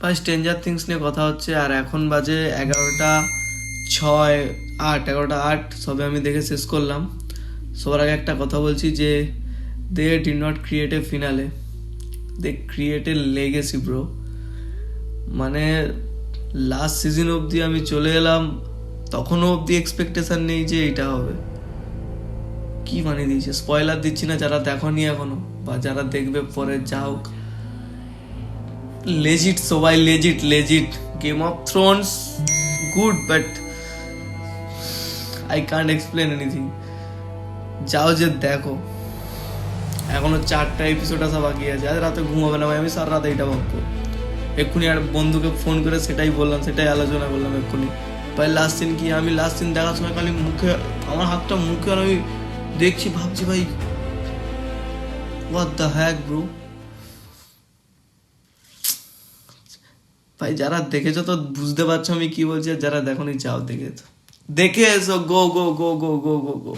ভাই stranger things নিয়ে কথা হচ্ছে, আর এখন বাজে 11:06, 11:08 সবে আমি দেখে শেষ করলাম। সবার আগে একটা কথা বলছি যে they did not create a finale, they create a legacy bro. মানে লাস্ট সিজন অবধি আমি চলে এলাম, তখনও অবধি এক্সপেকটেশন নেই যে এটা হবে। কি বানিয়ে দিয়েছে, স্পয়লার দিচ্ছি না যারা দেখোনি এখনো বা যারা দেখবে পরে, যা হোক লেজিট সবাই legit game of Thrones good, but I can't explain anything. যাও যে দেখো, এখনো 4টা এপিসোড আসা বাকি আছে। আজ রাতে ঘুমাবে না ভাই, আমি সারা রাতে এটা ভাববো। এক্ষুনি আর বন্ধুকে ফোন করে সেটাই বললাম, সেটাই আলোচনা করলাম এক্ষুনি। ভাই লাস্ট সিন কি, আমি লাস্ট সিন দেখার সময় খালি মুখে, আমার হাতটা মুখে, আর আমি দেখছি ভাবছি ভাই হোয়াট দ্য হ্যাক ব্রো। ভাই যারা দেখেছো তো বুঝতে পারছো আমি কি বলছি, আর যারা দেখোনি যাও দেখে এসো, গো গো গো গো গো গো গো।